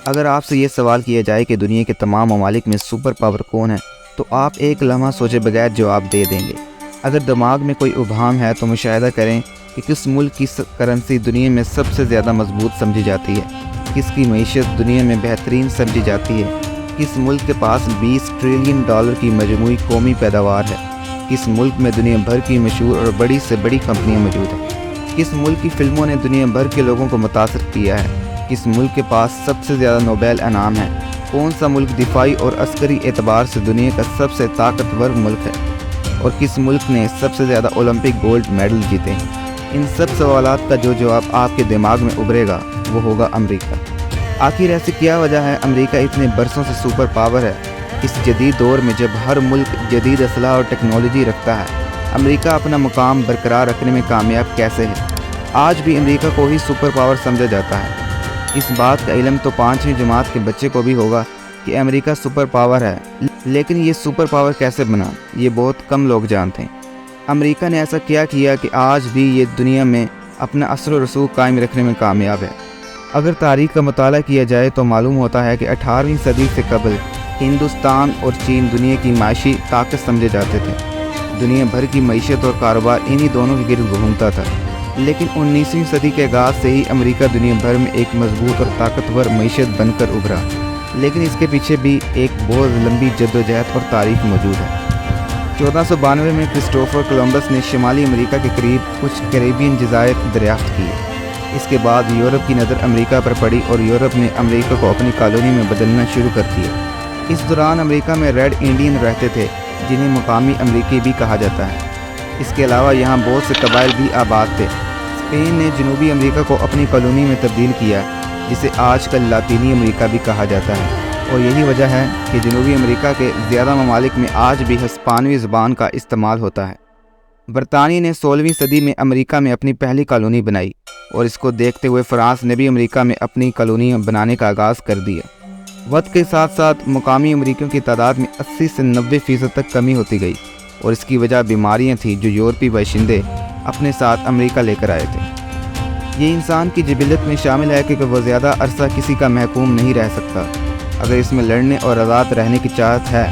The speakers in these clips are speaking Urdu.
اگر آپ سے یہ سوال کیا جائے کہ دنیا کے تمام ممالک میں سپر پاور کون ہے تو آپ ایک لمحہ سوچے بغیر جواب دے دیں گے۔ اگر دماغ میں کوئی ابہام ہے تو مشاہدہ کریں کہ کس ملک کی کرنسی دنیا میں سب سے زیادہ مضبوط سمجھی جاتی ہے، کس کی معیشت دنیا میں بہترین سمجھی جاتی ہے، کس ملک کے پاس 20 ٹریلین ڈالر کی مجموعی قومی پیداوار ہے، کس ملک میں دنیا بھر کی مشہور اور بڑی سے بڑی کمپنیاں موجود ہیں، کس ملک کی فلموں نے دنیا بھر کے لوگوں کو متاثر کیا ہے، کس ملک کے پاس سب سے زیادہ نوبیل انعام ہے، کون سا ملک دفاعی اور عسکری اعتبار سے دنیا کا سب سے طاقتور ملک ہے، اور کس ملک نے سب سے زیادہ اولمپک گولڈ میڈل جیتے ہیں۔ ان سب سوالات کا جو جواب آپ کے دماغ میں ابھرے گا وہ ہوگا امریکہ۔ آخر ایسی کیا وجہ ہے امریکہ اتنے برسوں سے سپر پاور ہے؟ اس جدید دور میں جب ہر ملک جدید اسلحہ اور ٹیکنالوجی رکھتا ہے، امریکہ اپنا مقام برقرار رکھنے میں کامیاب کیسے ہے؟ آج بھی امریکہ کو ہی سپر پاور سمجھا جاتا ہے۔ اس بات کا علم تو 5ویں جماعت کے بچے کو بھی ہوگا کہ امریکہ سپر پاور ہے، لیکن یہ سپر پاور کیسے بنا یہ بہت کم لوگ جانتے ہیں۔ امریکہ نے ایسا کیا کہ آج بھی یہ دنیا میں اپنا اثر و رسوخ قائم رکھنے میں کامیاب ہے۔ اگر تاریخ کا مطالعہ کیا جائے تو معلوم ہوتا ہے کہ 18ویں صدی سے قبل ہندوستان اور چین دنیا کی معاشی طاقت سمجھے جاتے تھے۔ دنیا بھر کی معیشت اور کاروبار انہی دونوں کے گرد گھومتا تھا، لیکن 19ویں صدی کے آغاز سے ہی امریکہ دنیا بھر میں ایک مضبوط اور طاقتور معیشت بن کر ابھرا، لیکن اس کے پیچھے بھی ایک بہت لمبی جدوجہد اور تاریخ موجود ہے۔ 1492 میں کرسٹوفر کولمبس نے شمالی امریکہ کے قریب کچھ کیریبین جزائر دریافت کیے۔ اس کے بعد یورپ کی نظر امریکہ پر پڑی اور یورپ نے امریکہ کو اپنی کالونی میں بدلنا شروع کر دیا۔ اس دوران امریکہ میں ریڈ انڈین رہتے تھے جنہیں مقامی امریکی بھی کہا جاتا ہے۔ اس کے علاوہ یہاں بہت سے قبائل بھی آباد تھے۔ اسپین نے جنوبی امریکہ کو اپنی کالونی میں تبدیل کیا، جسے آج کل لاطینی امریکہ بھی کہا جاتا ہے، اور یہی وجہ ہے کہ جنوبی امریکہ کے زیادہ ممالک میں آج بھی ہسپانوی زبان کا استعمال ہوتا ہے۔ برطانیہ نے 16ویں صدی میں امریکہ میں اپنی پہلی کالونی بنائی، اور اس کو دیکھتے ہوئے فرانس نے بھی امریکہ میں اپنی کالونیاں بنانے کا آغاز کر دیا۔ وقت کے ساتھ ساتھ مقامی امریکیوں کی تعداد میں 80 سے 90% تک کمی ہوتی گئی، اور اس کی وجہ بیماریاں تھیں جو یورپی باشندے اپنے ساتھ امریکہ لے کر آئے تھے۔ یہ انسان کی جبلت میں شامل ہے کہ وہ زیادہ عرصہ کسی کا محکوم نہیں رہ سکتا۔ اگر اس میں لڑنے اور آزاد رہنے کی چاہت ہے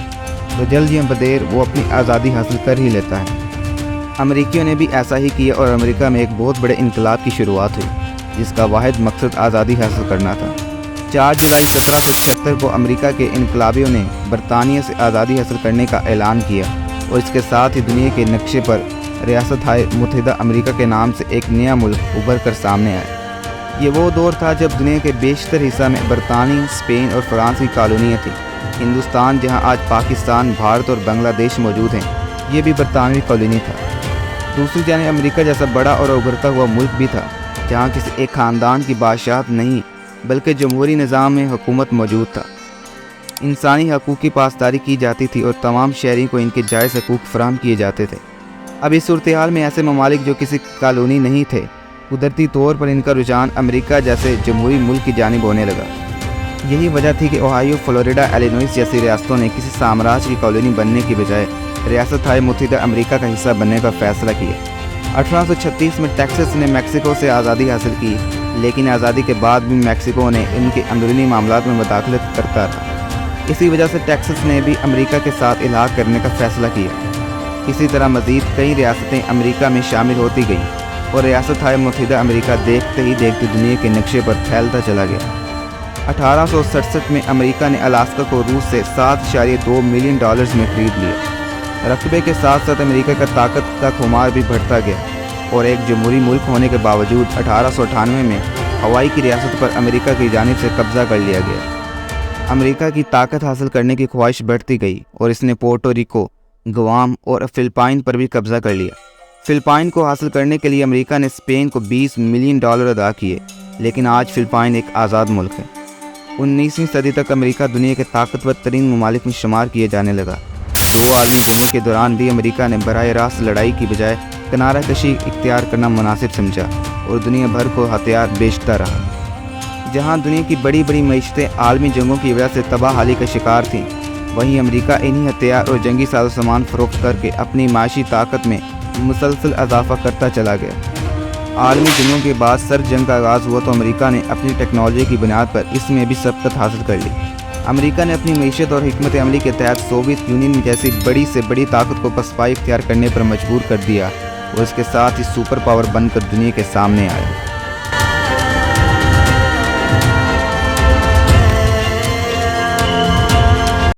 تو جلد یا بدیر وہ اپنی آزادی حاصل کر ہی لیتا ہے۔ امریکیوں نے بھی ایسا ہی کیا اور امریکہ میں ایک بہت بڑے انقلاب کی شروعات ہوئی، جس کا واحد مقصد آزادی حاصل کرنا تھا۔ 4 جولائی 1776 کو امریکہ کے انقلابیوں نے برطانیہ سے آزادی حاصل کرنے کا اعلان کیا، اور اس کے ساتھ ہی دنیا کے نقشے پر ریاستہائے متحدہ امریکہ کے نام سے ایک نیا ملک ابھر کر سامنے آیا۔ یہ وہ دور تھا جب دنیا کے بیشتر حصہ میں برطانوی، اسپین اور فرانس کی کالونیاں تھیں۔ ہندوستان، جہاں آج پاکستان، بھارت اور بنگلہ دیش موجود ہیں، یہ بھی برطانوی کالونی تھا۔ دوسری جانب امریکہ جیسا بڑا اور ابھرتا ہوا ملک بھی تھا، جہاں کسی ایک خاندان کی بادشاہت نہیں بلکہ جمہوری نظام میں حکومت موجود تھا۔ انسانی حقوق کی پاسداری کی جاتی تھی اور تمام شہریوں کو ان کے جائز حقوق فراہم کیے جاتے تھے۔ اب اس صورتحال میں ایسے ممالک جو کسی کالونی نہیں تھے، قدرتی طور پر ان کا رجحان امریکہ جیسے جمہوری ملک کی جانب ہونے لگا۔ یہی وجہ تھی کہ اوہایو، فلوریڈا، ایلینوئس جیسی ریاستوں نے کسی سامراج کی کالونی بننے کی بجائے ریاستہائے متحدہ امریکہ کا حصہ بننے کا فیصلہ کیا۔ 1836 میں ٹیکساس نے میکسیکو سے آزادی حاصل کی، لیکن آزادی کے بعد بھی میکسیکو نے ان کے اندرونی معاملات میں مداخلت کرتا رہا۔ اسی وجہ سے ٹیکساس نے بھی امریکہ کے ساتھ الحاق کرنے کا فیصلہ کیا۔ اسی طرح مزید کئی ریاستیں امریکہ میں شامل ہوتی گئیں، اور ریاستہائے متحدہ امریکہ دیکھتے ہی دیکھتے دنیا کے نقشے پر پھیلتا چلا گیا۔ 1867 میں امریکہ نے الاسکا کو روس سے $7.2 ملین میں خرید لیا۔ رقبے کے ساتھ ساتھ امریکہ کا طاقت کا خمار بھی بڑھتا گیا، اور ایک جمہوری ملک ہونے کے باوجود 1898 میں ہوائی کی ریاست پر امریکہ کی جانب سے قبضہ کر لیا گیا۔ امریکہ کی طاقت حاصل کرنے کی خواہش بڑھتی گئی، اور اس نے پورٹو ریکو، گوام اور فلپائن پر بھی قبضہ کر لیا۔ فلپائن کو حاصل کرنے کے لیے امریکہ نے اسپین کو $20 ملین ادا کیے، لیکن آج فلپائن ایک آزاد ملک ہے۔ 19ویں صدی تک امریکہ دنیا کے طاقتور ترین ممالک میں شمار کیے جانے لگا۔ 2 عالمی جنگوں کے دوران بھی امریکہ نے براہ راست لڑائی کی بجائے کنارہ کشی اختیار کرنا مناسب سمجھا، اور دنیا بھر کو ہتھیار بیچتا رہا۔ جہاں دنیا کی بڑی بڑی معیشتیں عالمی جنگوں کی وجہ سے تباہ حالی کا شکار تھیں، وہیں امریکہ انہی ہتھیار اور جنگی ساز و سامان فروخت کر کے اپنی معاشی طاقت میں مسلسل اضافہ کرتا چلا گیا۔ عالمی جنگوں کے بعد سرد جنگ کا آغاز ہوا تو امریکہ نے اپنی ٹیکنالوجی کی بنیاد پر اس میں بھی سبقت حاصل کر لی۔ امریکہ نے اپنی معیشت اور حکمت عملی کے تحت سوویت یونین جیسی بڑی سے بڑی طاقت کو پسپائی اختیار کرنے پر مجبور کر دیا اور اس کے ساتھ ہی سپر پاور بن کر دنیا کے سامنے آیا۔